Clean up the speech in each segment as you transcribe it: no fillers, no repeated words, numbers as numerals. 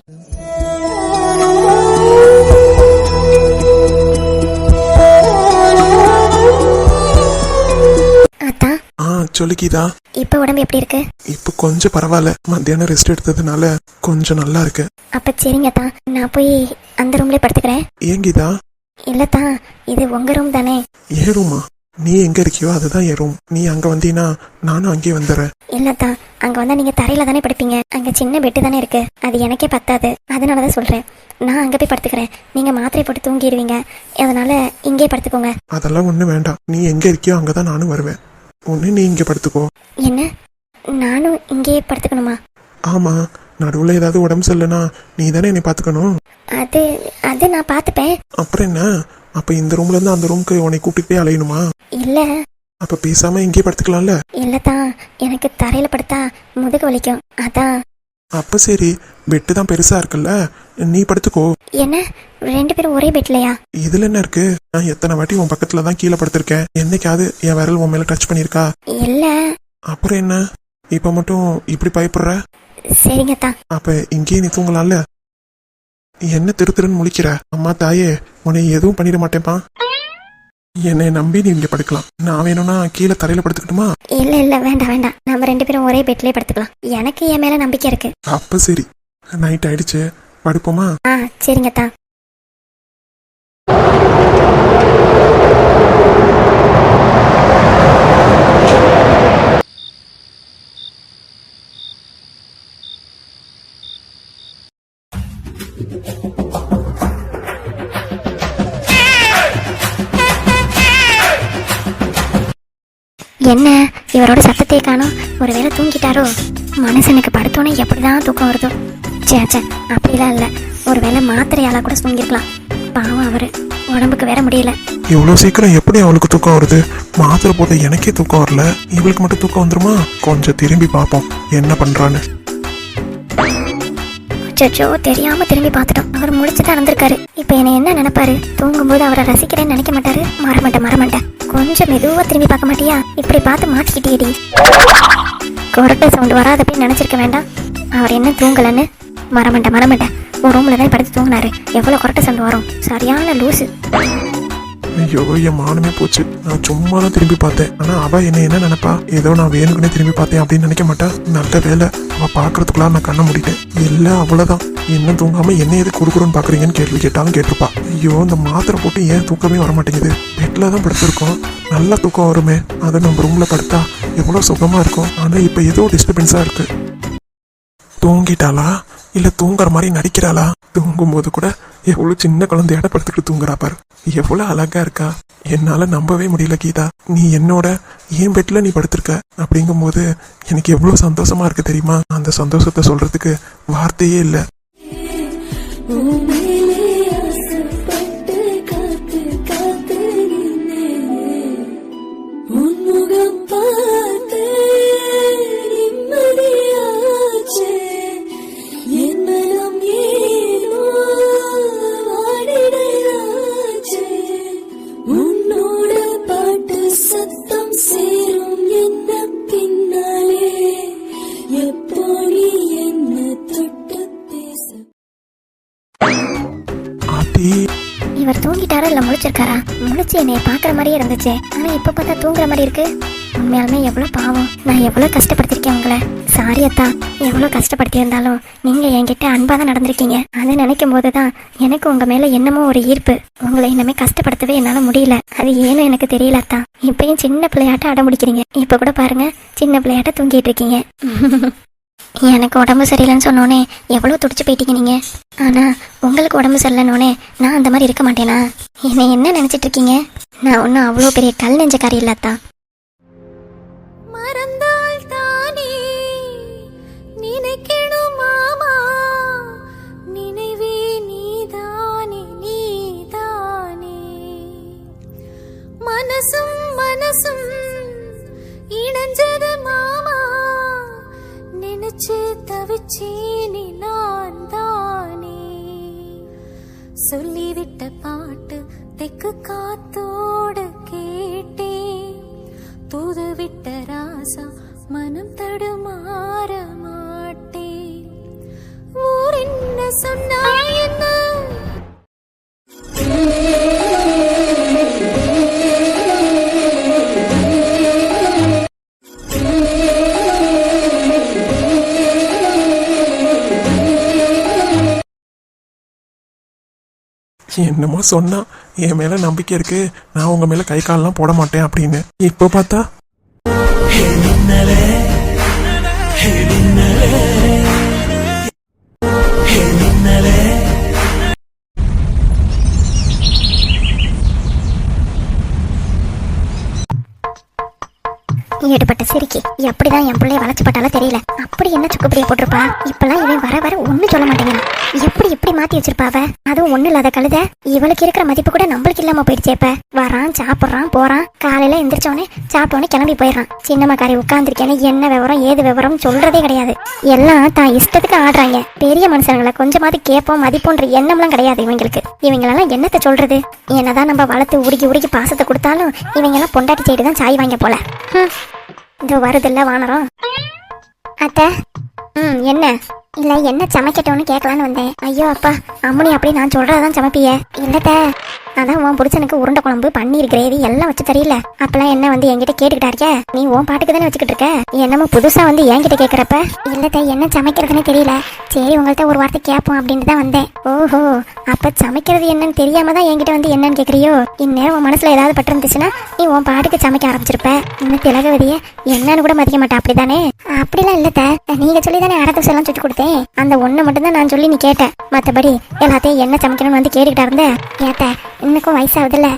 சொல்லு கீதா. இப்ப உடம்பு எப்படி இருக்கு? இப்ப கொஞ்சம் பரவாயில்ல. மத்தியானம் ரெஸ்ட் எடுத்ததுனால கொஞ்சம் நல்லா இருக்கு. அப்ப சரிங்க தான், நான் போய் அந்த ரூம்ல படுத்துக்கிறேன். ஏன் கீதா? இல்லத்தா, இது உங்க ரூம் தானே? ஏன் ரூமா? நீ எங்க இருக்கியோ அதுதான் என் ரூம். நீ அங்க வந்தீனா நானும் அங்கேயே வந்துடுறேன். இல்லத்தா, அங்க வந்தா நீங்க தரையில தானே படுப்பீங்க. அங்க சின்ன பெட்டு தானே இருக்கு, அது எனக்கே பத்தாது. அதனாலதான் சொல்றேன், நான் அங்க போய் படுத்துக்கிறேன். நீங்க மாத்திரை போட்டு தூங்கிடுவீங்க, அதனால இங்கே படுத்துக்கோங்க. அதெல்லாம் ஒண்ணு வேண்டாம். நீ எங்க இருக்கியோ அங்கதான் நானும் வருவேன். ஒண்ணு நீ இங்க படுத்துக்கோ. என்ன, நானும் இங்கே படுத்துக்கணுமா? ஆமா, நடுவுல ஏதாவது உடம்பு சரியில்லைனா நீ தானே என்னை பாத்துக்கணும். அது அது நான் பாத்துப்பேன். அப்புறம் என்ன? அப்ப இந்த ரூம்ல இருந்து அந்த ரூமுக்கு உன்னை கூட்டிகிட்டே அலையணுமா? இல்ல. அப்ப பேசாம இங்கே படுத்துக்கலாம்ல? இல்லத்தா, எனக்கு தரையில படுத்தா முதுகு வலிக்கும், அதான். அப்ப சரி, பெட்டு தான் பெருசா இருக்குல்ல, நீ படுத்துக்கோ. என்ன, 2 பேரும் ஒரே பெட்லயா? இதுல என்ன இருக்கு? நான் எத்தனை வாட்டி உன் பக்கத்துல தான் கீழே படுத்திருக்கேன். என்னைக்காவது என் விரல் உன் மேல டச் பண்ணிருக்கா? இல்ல. அப்புறம் என்ன இப்ப மட்டும் இப்படி பயப்படுற? சரிங்கத்தா. அப்ப இங்கேயே நீ தூங்கலாம்ல? என்ன திருன்னு முழிக்கிற? அம்மா தாயே, உன்னை எதுவும் பண்ணிட மாட்டேப்பா. என்னை நம்பி நீ இங்க படுக்கலாம். நான் வேணும்னா கீழே தரையில படுத்துக்கிட்டுமா? இல்ல இல்ல, வேண்டாம் வேண்டாம், நம்ம 2 பேரும் ஒரே பெட்லயே படுத்துக்கலாம். எனக்கு என் மேல நம்பிக்கை இருக்கு. அப்ப சரி, நைட் ஆயிடுச்சு, படுப்போமா? சரிங்கத்தா. என்ன, இவரோட சத்தத்தை காணோம். ஒருவேளை தூங்கிட்டாரோ? மனுஷனுக்கு படுத்தோன்னே எப்படிதான் தூக்கம் வருதோ? சே, அப்படிலாம் இல்ல. ஒருவேளை மாத்திரையால கூட தூங்கிருக்கலாம். பாவம் அவரு, உடம்புக்கு வேற முடியல. இவ்வளவு சீக்கிரம் எப்படி அவளுக்கு தூக்கம் வருது? மாத்திரை போட்ட எனக்கே தூக்கம் வரல, இவளுக்கு மட்டும் தூக்கம் வந்துருமா? கொஞ்சம் திரும்பி பார்ப்போம் என்ன பண்றான்னு. அச்சோ, தெரியாம திரும்பி பார்த்துட்டோம். அவர் முடிச்சுதான் நடந்திருக்காரு. இப்ப என்ன என்ன நினைப்பாரு? தூங்கும்போது அவரை ரசிக்கிறேன்னு நினைக்க மாட்டாரு? மறமாட்டேன். கொஞ்சம் மெதுவா திரும்பி பார்க்க மாட்டியா? இப்படி பார்த்து மாட்டிக்கிட்டேடி. கொரட்டை சவுண்ட் வராதப்ப நினைச்சிருக்க வேண்டாம். அவர் என்ன தூங்கலன்னு? மறமாட்டேன். ஒரு ரூம்ல தான் படுத்து தூங்கினாரு. எவ்வளவு கொரட்டை சவுண்ட் வரும்? சரியான லூசு. ஐயோ, என் மானமே போச்சு. நான் சும்மா தான் திரும்பி பார்த்தேன். ஆனா அவ என்ன நினைப்பா? ஏதோ நான் வேணுக்குனே திரும்பி பார்த்தேன் அப்படின்னு நினைக்க மாட்டா. நல்ல வேலை, அவ பாக்குறதுக்குள்ள நான் கண்ண முடிட்டேன். இல்ல அவ்வளவுதான். என்ன தூங்காம என்ன எது கொடுக்குறோன்னு பாக்குறீங்கன்னு கேள்வி கேட்டாலும் கேட்டிருப்பா. ஐயோ, இந்த மாத்திரை போட்டு ஏன் தூக்கமே வர மாட்டேங்குது? பெட்ல தான் படுத்திருக்கோம், நல்லா தூக்கம் வருமே. அதை நம்ம ரூம்ல படுத்தா எவ்வளவு சுகமா இருக்கும். ஆனா இப்ப ஏதோ டிஸ்டர்பன்ஸா இருக்கு. தூங்கிட்டாளா இல்ல தூங்குற மாதிரி நடிக்கிறாளா? தூங்கும் போது கூட எவ்வளவு சின்ன குழந்தையாட படுத்துக்கிட்டு தூங்குறா பாரு. எவ்வளவு அழகா இருக்கா. என்னால நம்பவே முடியல கீதா. நீ என்னோட ஏன் பெட்ல நீ படுத்திருக்க அப்படிங்கும் போது எனக்கு எவ்வளவு சந்தோஷமா இருக்கு தெரியுமா? அந்த சந்தோஷத்தை சொல்றதுக்கு வார்த்தையே இல்ல. இவர் தூங்கிட்டாரா இல்ல முழிச்சிருக்காரா? முழிச்சு என்னைய பாக்குற மாதிரியே இருந்துச்சு, ஆனா இப்ப பார்த்தா தூங்குற மாதிரி இருக்கு. உண்மையாலுமே எவ்வளவு பாவம். நான் எவ்வளவு கஷ்டப்படுத்திருக்கேன் உங்களை. சாரி அத்தா, எவ்வளவு கஷ்டப்படுத்தி இருந்தாலும் நீங்க என்கிட்ட அன்பா தான் நடந்திருக்கீங்க. அதை நினைக்கும் போதுதான் எனக்கு உங்க மேல என்னமோ ஒரு ஈர்ப்பு. உங்களை இன்னமே கஷ்டப்படுத்தவே என்னால முடியல. அது ஏன்னு எனக்கு தெரியல அத்தா. இப்பயும் சின்ன பிள்ளையாட்ட அடம் முடிக்கிறீங்க. இப்ப கூட பாருங்க, சின்ன பிள்ளையாட்ட தூங்கிட்டு இருக்கீங்க. எனக்கு உடம்பு சரியில்லைன்னு சொன்னோன்னே எவ்வளவு துடிச்சு போயிட்டீங்க நீங்க. ஆனா உங்களுக்கு உடம்பு சரியில்லைன்னோனே நான் அந்த மாதிரி இருக்க மாட்டேனா? என்னை என்ன நினைச்சிட்டு இருக்கீங்க? நான் ஒன்னும் அவ்வளோ பெரிய கல் நெஞ்சக்காரி இல்லாத்தா. மறந்தால் தானே நினைக்கணும் மாமா, நினைவே நீதானே நீதானே. மனசும் மனசும் இணைஞ்சது மாமா, நினைச்சு தவிச்சேனே நான் தானே. சொல்லிவிட்ட பாட்டு தெக்கு காத்தோடு கேட்டேன், தூது விட்ட ராசா மனம் தடுமாற மாட்டேன். ஊர் என்ன என்னமோ சொன்னா என் மேல நம்பிக்கை இருக்கு, நான் உங்க மேல கை கால்லாம் போட மாட்டேன் அப்படின்னு. இப்போ பார்த்தா ஈடுபட்ட சிரிக்கி எப்படிதான் என் பிள்ளைய வளைச்சு பட்டாலும் தெரியல. அப்படி என்ன சுக்குப்படியா போட்டிருப்பா. இப்பெல்லாம் இவன் வர வர ஒண்ணு சொல்ல மாட்டேங்கிறான். எப்படி மாத்தி வச்சிருப்பாவ. அதுவும் ஒண்ணு இல்லாத கழுத. இவளுக்கு இருக்கிற மதிப்பு கூட நம்மளுக்கு இல்லாம போயிடுச்சேப்ப. வரான், சாப்பிட்றான், போறான். காலையில எந்திரிச்சோடனே சாப்பிட்டோடனே கிளம்பி போயிடறான். சின்னம்மாக்காரி உட்காந்துருக்கேன்னு என்ன விவரம் ஏது விவரம் சொல்றதே கிடையாது. எல்லாம் தான் இஷ்டத்துக்கு ஆடுறாங்க. பெரிய மனுஷங்களை கொஞ்சமாவது கேட்போம் மதிப்புன்ற எண்ணம்லாம் கிடையாது இவங்களுக்கு. இவங்களெல்லாம் என்னத்தை சொல்றது. என்னதான் நம்ம வளர்த்து உருக்கி பாசத்தை கொடுத்தாலும் இவங்கெல்லாம் பொண்டாட்டி சைடு தான் சாய் வாங்க போல. இதோ வருதில்ல வானரம். அத்தை, என்ன இல்ல என்ன சமைக்கட்டோன்னு கேட்கலான்னு வந்தேன். ஐயோ அப்பா, அம்மனி அப்படி நான் சொல்றதான் சமைப்பிய. இல்லத்த, அதான் உன் புடிச்சனுக்கு உருண்டை குழம்பு, பன்னீர் கிரேவி எல்லாம் வச்சு தெரியல. அப்பெல்லாம் என்ன வந்து என்கிட்ட கேட்டுக்கிட்டா இருக்க. நீ உன் பாட்டுக்கு தானே வச்சுக்கிட்டு இருக்க. என்னமோ புதுசா வந்து என்கிட்ட கேட்கறப்ப இல்லத்த என்ன சமைக்கிறதுனே தெரியல, சரி உங்கள்கிட்ட ஒரு வார்த்தை கேட்போம் அப்படின்ட்டு தான் வந்தேன். ஓஹோ, அப்ப சமைக்கிறது என்னன்னு தெரியாம தான் என்கிட்ட வந்து என்னன்னு கேக்குறியோ. இந்நேரம் உன் மனசுல ஏதாவது பட்டிருந்துச்சுன்னா நீ உன் பாட்டுக்கு சமைக்க ஆரம்பிச்சிருப்ப. இன்னும் திலகவதிய என்னன்னு கூட மதிக்க மாட்டா. அப்படிதானே? அப்படிலாம் இல்லத்த, நீங்க சொல்லி தானே அடை எல்லாம் சுட்டு கொடுத்தேன். அந்த ஒண்ணு மட்டும் தான் நான் சொல்லி நீ கேட்ட. மத்தபடி எல்லாத்தையும் என்ன சமைக்கணும்னு வந்து கேட்டுக்கிட்டா இருந்த. ஏத்த இன்னுக்கும் வயசாகுதுல்ல,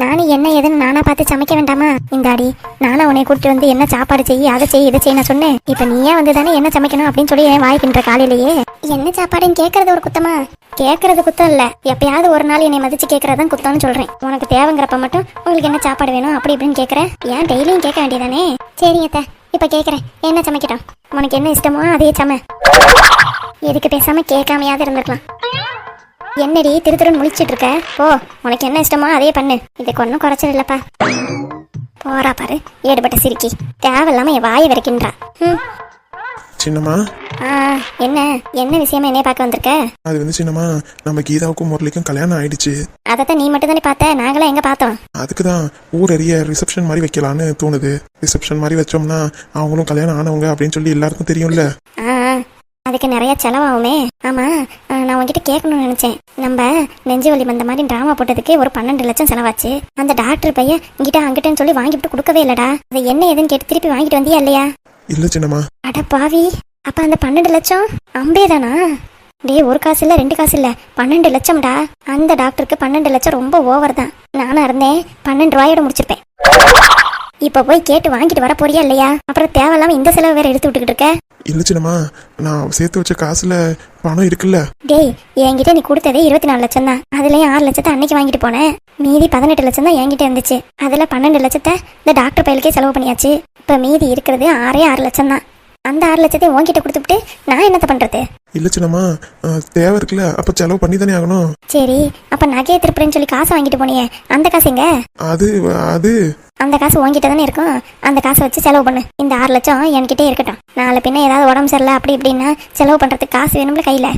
நானும் என்ன ஏதுன்னு நானா பார்த்து சமைக்க வேண்டாமா? இந்தாடி, நானும் உன்னை கூப்பிட்டு வந்து என்ன சாப்பாடு செய்ய அதை செய்ய இதை செய்ய நான் சொன்னேன். இப்ப நீயே வந்து தானே என்ன சமைக்கணும் அப்படின்னு சொல்லி என் வாய்க்கின்ற காலையிலேயே என்ன சாப்பாடுன்னு கேட்கறது ஒரு குத்தமா? கேட்கறது குத்தம் இல்ல, எப்பயாவது ஒரு நாள் என்னை மதிச்சு கேட்கறதான் குத்தம்னு சொல்றேன். உனக்கு தேவைங்கிறப்ப மட்டும் உங்களுக்கு என்ன சாப்பாடு வேணும் அப்படி இப்படின்னு கேட்கற. ஏன் டெய்லியும் கேட்க வேண்டியதானே? சரிங்க, இப்ப கேட்கறேன், என்ன சமைக்கட்டும்? உனக்கு என்ன இஷ்டமோ அதே சமை. எதுக்கு பேசாம கேட்காமையாவது இருந்திருக்கலாம். என்னடி திருத்திருன்னு முழிச்சிட்டு இருக்க? ஓ, உனக்கு என்ன இஷ்டமோ அதே பண்ணு. இதுக்கு ஒன்றும் குறைச்சல் இல்லப்பா. போறா பாரு ஏடுபட்ட சிரிக்கி, தேவையில்லாம என் வாயை வரைக்கின்றா. சின்னம்மா, என்ன என்ன விஷயமா என்னைய பார்க்க வந்திருக்க? அது வந்து சின்னம்மா, நம்ம கீதாவுக்கும் முரளிக்கும் கல்யாணம் ஆயிடுச்சு. அதைத்தான் நீ மட்டும் தானே பார்த்த, நாங்களாம் எங்க பார்த்தோம்? அதுக்குதான் ஊர் எரிய ரிசப்ஷன் மாதிரி வைக்கலான்னு தோணுது. ரிசப்ஷன் மாதிரி வச்சோம்னா அவங்களும் கல்யாணம் ஆனவங்க அப்படின்னு சொல்லி எல்லாருக்கும் தெரியும்ல. அதுக்கு நிறைய செலவாகுமே. ஆமா, நான் உங்ககிட்ட கேட்கணும்னு நினைச்சேன். நம்ம நெஞ்சு வலி வந்த மாதிரி டிராமா போட்டதுக்கு ஒரு 12 லட்சம் செலவாச்சு. அந்த டாக்டர் பையன் இங்கிட்ட அங்கிட்டன்னு சொல்லி வாங்கிட்டு கொடுக்கவே இல்லடா. அது என்ன ஏதுன்னு கேட்டு திருப்பி வாங்கிட்டு வந்தியா இல்லையா? இல்ல சின்னம்மா. அட பாவி, அப்ப அந்த 12 லட்சம் அம்பேதானா? டேய், ஒரு காசு இல்ல 2 காசு இல்ல 12 லட்சம்டா. அந்த டாக்டருக்கு 12 லட்சம் ரொம்ப ஓவர் தான். நானா இருந்தேன் 12 ரூபாயோட முடிச்சிருப்பேன். இப்ப போய் கேட்டு வாங்கிட்டு வர போறியா இல்லையா? அப்புறம் தேவையில்லாம இந்த செலவு வேற எடுத்து விட்டுக்கிட்டு இருக்க. இல்ல சின்னம்மா, நான் சேர்த்து வச்ச காசுல பணம் இருக்குல்ல. டேய், என்கிட்ட நீ கொடுத்ததே 24 லட்சம் தான். அதுலயும் 6 லட்சத்தை அன்னைக்கு வாங்கிட்டு போனேன். மீதி 18 லட்சம் தான் என்கிட்ட இருந்துச்சு. அதுல 12 லட்சத்தை இந்த டாக்டர் பையலுக்கே செலவு பண்ணியாச்சு. இப்ப மீதி இருக்கிறது 6 லட்சம் தான். அந்த 6 லட்சத்தை உன்கிட்ட கொடுத்துட்டு நான் என்னத்த பண்றது? இல்ல சின்னம்மா, தேவை இருக்குல்ல, அப்ப செலவு பண்ணி தானே ஆகணும். சரி, அப்ப நகையை திருப்புறேன்னு சொல்லி காசு வாங்கிட்டு போனியே, அந்த காசு எங்க? அது அந்த காசு உன்கிட்ட தானே இருக்கும். அந்த காசை வச்சு செலவு பண்ணு. இந்த 6 லட்சம் என்கிட்டே இருக்கட்டும். நாளை பின்ன ஏதாவது உடம்பு சரியில்லை அப்படி இப்படின்னா செலவு பண்றதுக்கு காசு வேணும்ல கையில.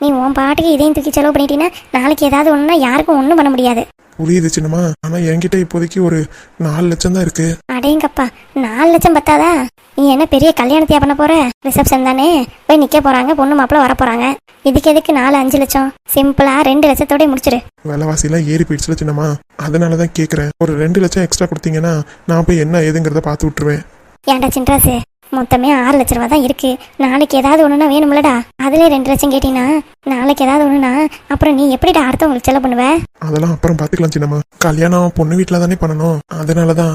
நீ உன் பாட்டுக்கு இதையும் தூக்கி செலவு பண்ணிட்டீங்கன்னா நாளைக்கு ஏதாவது ஒண்ணுனா யாருக்கும் ஒன்றும் பண்ண முடியாது. புரியுது சின்னம்மா, ஆனா என்கிட்ட இப்போதைக்கு ஒரு 4 லட்சம் தான் இருக்கு. அடேங்கப்பா, 4 லட்சம் பத்தாதா? நீ என்ன பெரிய கல்யாணத்தையா பண்ண போற? ரிசப்ஷன் தானே, போய் நிக்க போறாங்க, பொண்ணு மாப்பிள்ள வர போறாங்க. இதுக்கு எதுக்கு 4-5 லட்சம்? சிம்பிளா 2 லட்சத்தோட முடிச்சிரு. விலைவாசி எல்லாம் ஏறி போயிடுச்சுல சின்னம்மா, அதனாலதான் கேக்குறேன். ஒரு 2 லட்சம் எக்ஸ்ட்ரா கொடுத்தீங்கன்னா நான் போய் என்ன ஏதுங்கிறத பார்த்து விட்டுருவேன். ஏன்டா சின்ராசு, மொத்தமே 6 லட்ச ரூபா தான் இருக்கு. நாளைக்கு ஏதாவது ஒண்ணுனா வேணும்லடா. அதுல 2 லட்சம் கேட்டீங்கன்னா நாளைக்கு ஏதாவது ஒண்ணுனா அப்புறம் நீ எப்படிடா அடுத்தவங்களுக்கு செலவு பண்ணுவ? அதெல்லாம் அப்புறம் பாத்துக்கலாம் சின்னம்மா. கல்யாணம் பொண்ணு வீட்டுல தானே பண்ணணும், அதனாலதான்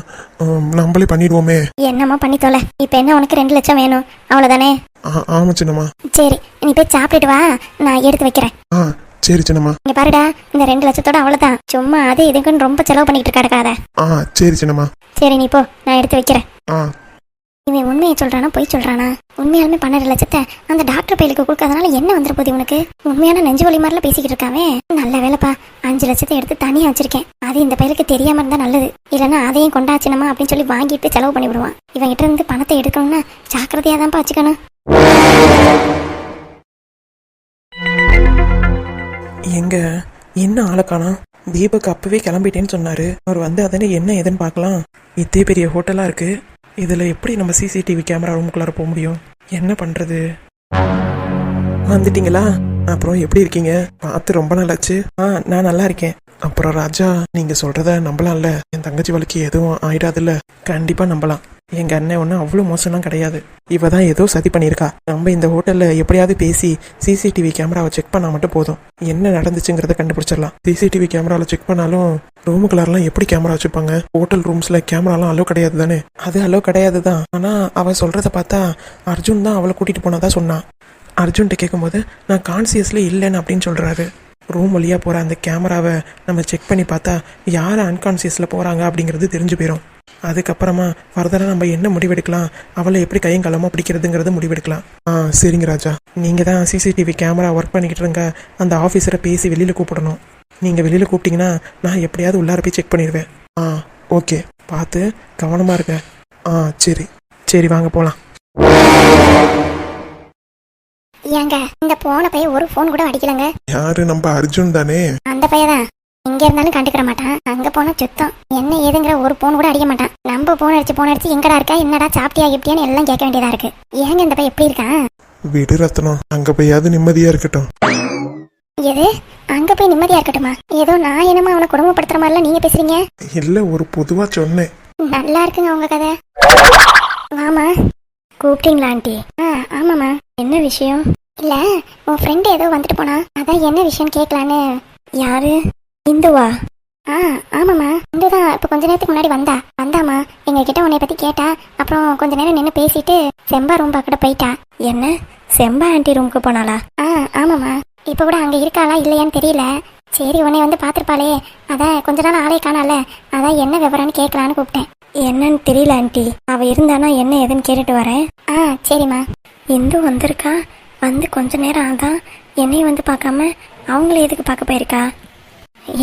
நம்மளே பண்ணிடுவோமே. என்னம்மா பண்ணி தொலை. இப்ப என்ன உனக்கு 2 லட்சம் வேணும் அவ்வளவுதானே? ஆமா சின்னம்மா. சரி, நீ போய் சாப்பிட்டுட்டு வா, நான் எடுத்து வைக்கிறேன். சரி சின்னம்மா. இங்க பாருடா, இந்த 2 லட்சத்தோட அவ்வளவுதான். சும்மா அது இதுக்குன்னு ரொம்ப செலவு பண்ணிட்டு கிடக்காத. சரி சின்னம்மா. சரி, நீ போ, நான் எடுத்து வைக்கிறேன். இவன் உண்மையை சொல்றானா பொய் சொல்றானா? உண்மையாலுமே 12 லட்சத்தை அந்த டாக்டர் பையலுக்கு கொடுக்காதனால என்ன வந்துட போகுது உனக்கு? உண்மையான நெஞ்சு வலி மாதிரிலாம் பேசிக்கிட்டு இருக்காவே. நல்ல வேலைப்பா, 5 லட்சத்தை எடுத்து தனியா வச்சிருக்கேன். அது இந்த பையலுக்கு தெரியாம இருந்தா நல்லது. இல்லைன்னா அதையும் கொண்டாச்சினமா அப்படின்னு சொல்லி வாங்கிட்டு செலவு பண்ணி விடுவான். இவங்கிட்ட இருந்து பணத்தை எடுக்கணும்னா ஜாக்கிரதையா தான்ப்பா வச்சுக்கணும். எங்க என்ன ஆளை காணோம்? தீபக் அப்பவே கிளம்பிட்டேன்னு சொன்னாரு. அவர் வந்து அதனே என்ன ஏதுன்னு பார்க்கலாம். இத்தே பெரிய ஹோட்டலா இருக்கு, இதுல எப்படி நம்ம சிசிடிவி கேமரா ரூமுக்குள்ளார போக முடியும்? என்ன பண்றது? வந்துட்டீங்களா? அப்புறம் எப்படி இருக்கீங்க? பார்த்து ரொம்ப நல்லாச்சு. நான் நல்லா இருக்கேன். அப்புறம் ராஜா, நீங்க சொல்றத நம்பலாம்ல? என் தங்கச்சி வழக்கு எதுவும் ஆயிடாதுல்ல? கண்டிப்பா நம்பலாம். எங்க அண்ணன் ஒன்றும் அவ்வளோ மோசம்லாம் கிடையாது. இவ தான் ஏதோ சதி பண்ணியிருக்கா. நம்ம இந்த ஹோட்டல்ல எப்படியாவது பேசி சிசிடிவி கேமராவை செக் பண்ணா மட்டும் போதும். என்ன நடந்துச்சுங்கிறத கண்டுபிடிச்சிடலாம். சிசிடிவி கேமராவில் செக் பண்ணாலும் ரூமுக்குள்ளாரெல்லாம் எப்படி கேமரா வச்சுப்பாங்க? ஹோட்டல் ரூம்ஸ்ல கேமராலாம் அலோ கிடையாது தானே? அது அலோ கிடையாது தான். ஆனா அவ சொல்றத பார்த்தா அர்ஜுன் தான் அவளை கூட்டிட்டு போனதா சொன்னான். அர்ஜுன்கிட்ட கேட்கும்போது நான் கான்சியஸ்ல இல்லைன்னு அப்படின்னு சொல்றாரு. ரூம் வழியா போற அந்த கேமராவை நம்ம செக் பண்ணி பார்த்தா யார் அன்கான்சியஸ்ல போறாங்க அப்படிங்கிறது தெரிஞ்சு போயிடும். அதுக்கப்புறமா ஃபர்தரா நம்ம என்ன முடிவெடுக்கலாம், அவளை எப்படி கையும் களமா பிடிக்கிறதுங்கிறது முடிவெடுக்கலாம். சரிங்க ராஜா, நீங்க தான் சிசிடிவி கேமரா ஒர்க் பண்ணிக்கிட்டு இருங்க. அந்த ஆஃபீஸரை பேசி வெளியில கூப்பிடணும். நீங்க வெளியில கூப்பிட்டீங்கன்னா நான் எப்படியாவது உள்ளார போய் செக் பண்ணிடுவேன். ஓகே, பார்த்து கவனமா இருங்க. சரி சரி, வாங்க போலாம். ஏங்க இந்த போன பையன் ஒரு போன் கூட அடிக்கலங்க. யாரு? நம்ம அர்ஜுன் தானே? அந்த பையதான். இங்க இருந்தாலும் கண்டுக்கிற மாட்டான், அங்க போனா சுத்தம். என்ன ஏதுங்கிற ஒரு போன் கூட அடிக்க மாட்டான். நம்ம போன் அடிச்சு எங்கடா இருக்கா, என்னடா சாப்பிட்டியா கிப்டியான்னு எல்லாம் கேட்க வேண்டியதா இருக்கு. ஏங்க இந்த பையன் எப்படி இருக்கான்? விடு ரத்னம், அங்க போயாவது நிம்மதியா இருக்கட்டும். எது? அங்க போய் நிம்மதியா இருக்கட்டுமா? ஏதோ நான் என்னமா அவனை குடும்பப்படுத்துற மாதிரிலாம் நீங்க பேசுறீங்க. இல்ல, ஒரு பொதுவா சொன்னேன். நல்லா இருக்குங்க உங்க கதை. வாமா. கூப்பிட்டீங்களா ஆண்டி? ஆமாம்மா. என்ன விஷயம்? இல்ல, உன் ஃப்ரெண்டு ஏதோ வந்துட்டு போனா, அதான் என்ன விஷயம் கேட்கலான்னு. யாரு? இந்துவா? ஆமாம்மா, இந்து தான். இப்போ கொஞ்ச நேரத்துக்கு முன்னாடி வந்தாமா எங்ககிட்ட உன்னை பத்தி கேட்டா. அப்புறம் கொஞ்ச நேரம் நின்று பேசிட்டு செம்பா ரூம் பக்கிட்ட போயிட்டா. என்ன, செம்பா ஆண்டி ரூமுக்கு போனாளா? ஆமாம்மா. இப்போ கூட அங்க இருக்காளா இல்லையான்னு தெரியல. சரி, உன்னை வந்து பார்த்துருப்பாளே, அதான் கொஞ்ச நாள் ஆளே காணால, அதான் என்ன விவரம்னு கேட்கலான்னு கூப்பிட்டேன். என்னன்னு தெரியல ஆண்டி, அவ இருந்தானா என்ன ஏதுன்னு கேட்டுட்டு வரேன். சரிம்மா. இந்து வந்திருக்கா, வந்து கொஞ்ச நேரம் ஆதான். என்னையும் வந்து பார்க்காம அவங்கள எதுக்கு பார்க்க போயிருக்கா?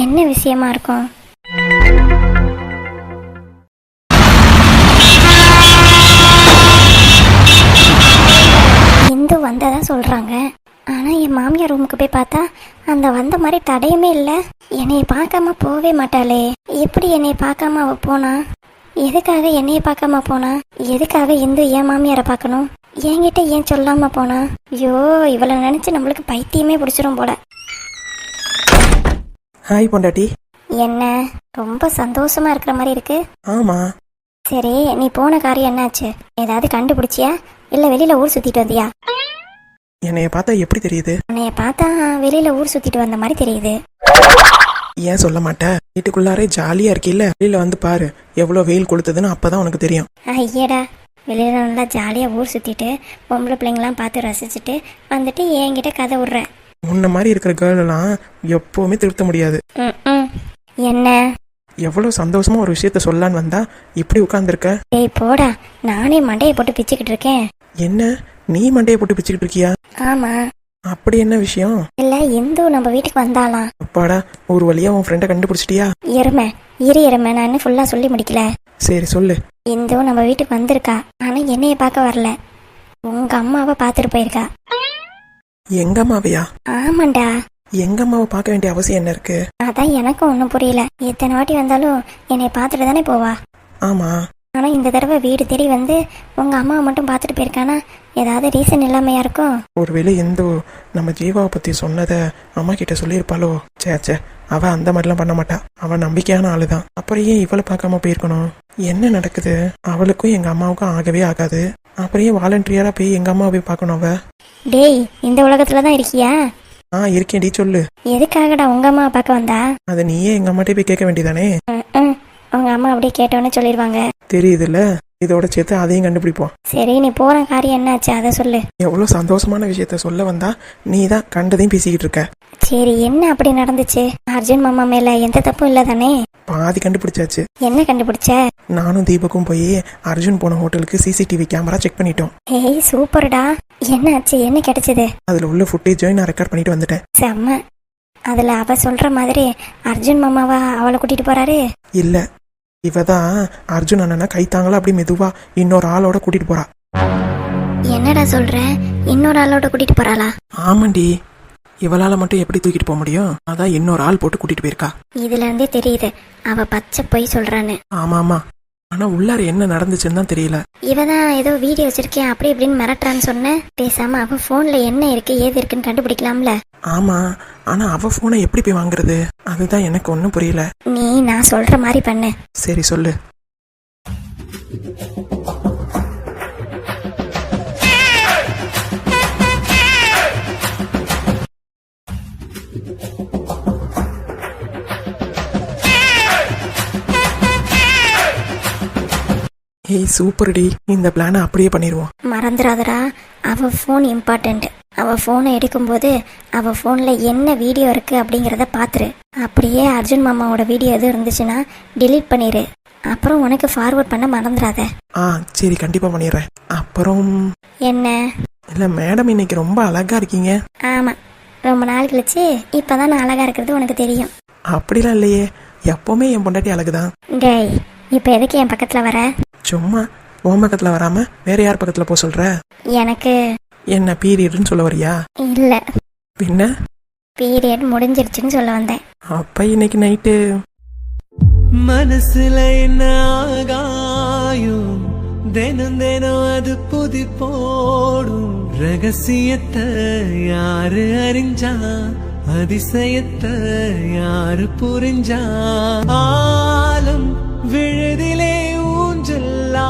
என்ன விஷயமா இருக்கும்? இந்து வந்ததா சொல்றாங்க. ஆனா என் மாமியார் ரூமுக்கு போய் பார்த்தா அந்த வந்த மாதிரி தடையுமே இல்லை. என்னைய பார்க்காம போவே மாட்டாளே. எப்படி என்னைய பார்க்காம அவ போனா? எதுக்காக என்னைய பார்க்காம போனா? எதுக்காக இந்து என் மாமியாரை பார்க்கணும்? என்கிட்ட ஏன் சொல்லாம போனா? ஐயோ, இவளை நினைச்சு நம்மளுக்கு பைத்தியமே பிடிச்சிரும் போல. ஹாய் பொண்டாட்டி. என்ன, ரொம்ப சந்தோஷமா இருக்கிற மாதிரி இருக்கு? ஆமா. சரி, நீ போன காரியம் என்னாச்சு? ஏதாவது கண்டுபிடிச்சியா இல்ல வெளியில ஊர் சுத்திட்டு வந்தியா? என்னைய பார்த்தா எப்படி தெரியுது? உன்னைய பார்த்தா வெளியில ஊர் சுத்திட்டு வந்த மாதிரி தெரியுது. ஏன் சொல்ல மாட்டேன்? வீட்டுக்குள்ளாரே ஜாலியா இருக்கீல்ல, வெளியில வந்து பாரு எவ்வளவு வெயில் கொளுத்துதுன்னு, அப்பதான் உனக்கு தெரியும். ஐயடா, வெளியில நல்லா ஜாலியா ஊர் சுத்திட்டு பொம்பளை பிள்ளைங்களாம் பார்த்து ரசிச்சுட்டு வந்துட்டு என்கிட்ட கதை விடுற. முன்ன மாதிரி இருக்கிற கேர்ள் எல்லாம் எப்பவுமே திருத்த முடியாது. என்ன? எவ்வளவு சந்தோஷமா ஒரு விஷயத்த சொல்லலான்னு வந்தா இப்படி உட்கார்ந்துருக்க. டேய் போடா, நானே மண்டையை போட்டு பிச்சுக்கிட்டு இருக்கேன். என்ன, நீ மண்டையை போட்டு பிச்சுக்கிட்டு இருக்கியா? ஆமா. அப்படி என்ன விஷயம்? இல்ல, இந்து நம்ம வீட்டுக்கு வந்தாலாம். அப்பாடா, ஒரு வழியா உன் ஃப்ரெண்ட கண்டுபிடிச்சிட்டியா? எருமை நான் ஃபுல்லா சொல்லி முடிக்கல. சரி சொல்லு. இந்து நம்ம வீட்டுக்கு வந்திருக்கா, ஆனா என்னைய பார்க்க வரல. உங்க அம்மாவை பார்த்துட்டு போயிருக்கா. எங்க அம்மாவையா? ஆமாண்டா. எங்க அம்மாவை பார்க்க வேண்டிய அவசியம் என்ன இருக்கு? அதான் எனக்கும் ஒன்னும் புரியல. எத்தனை வாட்டி வந்தாலும் என்னைய பார்த்துட்டு தானே போவா. ஆமா. ஆனா இந்த தடவை வீடு தேடி வந்து உங்க அம்மாவை மட்டும் பார்த்துட்டு போயிருக்கானா? ஏதாவது ரீசன் இல்லாமையா இருக்கும்? ஒருவேளை இந்து நம்ம ஜீவாவை பத்தி சொன்னதை அம்மா கிட்ட சொல்லியிருப்பாளோ? சே, அவ அந்த மாதிரிலாம் பண்ண மாட்டா. அவ நம்பிக்கையான ஆளுதான். அப்புறம் ஏன் இவளை பார்க்காம போயிருக்கணும்? என்ன நடக்குது? அவளுக்கும் எங்க அம்மாவுக்கும் ஆகவே ஆகாது. அப்புறம் ஏன் வாலண்டியரா போய் எங்க அம்மாவை போய் பார்க்கணும் அவ? டேய், இந்த உலகத்துலதான் இருக்கியா? இருக்கேன் டி, சொல்லு. எதுக்காகடா உங்க அம்மாவை பார்க்க வந்தா? அதை நீயே எங்க அம்மாட்டே போய் கேட்க வேண்டியதானே? உங்க அம்மா அப்படியே கேட்டோன்னு சொல்லிடுவாங்க. தெரியுதுல்ல, இதோட சேர்த்து அதையும் கண்டுபிடிப்போம். சரி, நீ போற காரியம் என்னாச்சு அதை சொல்லு. எவ்வளவு சந்தோஷமான விஷயத்த சொல்ல வந்தா நீ தான் கண்டதையும் பேசிக்கிட்டு இருக்க. சரி, என்ன அப்படி நடந்துச்சு? அர்ஜுன் மாமா மேல எந்த தப்பும் இல்ல தானே? பாதி கண்டுபிடிச்சாச்சு. என்ன கண்டுபிடிச்ச? நானும் தீபக்கும் போய் அர்ஜுன் போன ஹோட்டலுக்கு சிசிடிவி கேமரா செக் பண்ணிட்டோம். ஏய் சூப்பர்டா. என்ன ஆச்சு? என்ன கிடைச்சது? அதுல உள்ள ஃபுட்டேஜை நான் ரெக்கார்ட் பண்ணிட்டு வந்துட்டேன். செம்ம. அதுல அவ சொல்ற மாதிரி அர்ஜுன் மாமாவா அவளை கூட்டிட்டு போறாரு? இல்ல, இவதான் அர்ஜுன் அண்ணனா கைத்தாங்களா அப்படி மெதுவா இன்னொரு ஆளோட கூட்டிட்டு போறா. என்னடா சொல்ற? இன்னொரு ஆளோட கூட்டிட்டு போறாளா? ஆமாண்டி. இவளால மட்டும் எப்படி தூக்கிட்டு போக முடியும்? அதான் இன்னொரு ஆள் போட்டு கூட்டிட்டு போயிருக்கா. இதுல இருந்தே தெரியுது அவ பச்சை போய் சொல்றான்னு. ஆமா, ஆனா உள்ளார என்ன நடந்துச்சுன்னு தான் தெரியல. இவதான் ஏதோ வீடியோ வச்சிருக்கேன் அப்படி இப்படின்னு மிரட்டுறான்னு சொன்ன. பேசாம அவ போன்ல என்ன இருக்கு ஏது இருக்குன்னு கண்டுபிடிக்கலாம்ல. ஆமா, ஆனா அவ போனை எப்படி போய் வாங்குறது? அதுதான் எனக்கு ஒன்றும் புரியல. நீ நான் சொல்ற மாதிரி பண்ணு. சரி சொல்லு. ஏய் சூப்பர்டி, இந்த பிளானை அப்படியே பண்ணிடுவோம். மறந்துடாதடா, அவ ஃபோன் இம்பார்ட்டண்ட். அவ ஃபோனை எடுக்கும்போது அவ ஃபோனில் என்ன வீடியோ இருக்கு அப்படிங்கிறத பார்த்துரு. அப்படியே அர்ஜுன் மாமாவோட வீடியோ எதுவும் இருந்துச்சுன்னா டிலீட் பண்ணிடு. அப்புறம் உனக்கு ஃபார்வர்ட் பண்ண மறந்துடாத. சரி கண்டிப்பா பண்ணிடுறேன். அப்புறம் என்ன? இல்ல மேடம், இன்னைக்கு ரொம்ப அழகா இருக்கீங்க. ஆமா, ரொம்ப நாள் கழிச்சு இப்பதான் நான் அழகா இருக்கிறது உனக்கு தெரியும். அப்படிலாம் இல்லையே, எப்பவுமே என் பொண்டாட்டி அழகுதான். டேய், இப்போ எதுக்கு என் பக்கத்துல வர? சும்மா உன் பக்கத்துல வராம வேற யார் பக்கத்துல போக சொல்ற? எனக்கு என்ன பீரியட்னு சொல்ல வரியா? இல்ல, பின்ன பீரியட் முடிஞ்சிருச்சுன்னு சொல்ல வந்தேன். அப்ப இன்னைக்கு நைட்டு மனசுல என்ன ஆகாயும் தினம் தினம் அது புதி போடும். ரகசியத்தை யாரு அறிஞ்சா, அதிசயத்தை யாரு புரிஞ்சா, ஆலம் விழுதிலே ஊஞ்சல்லா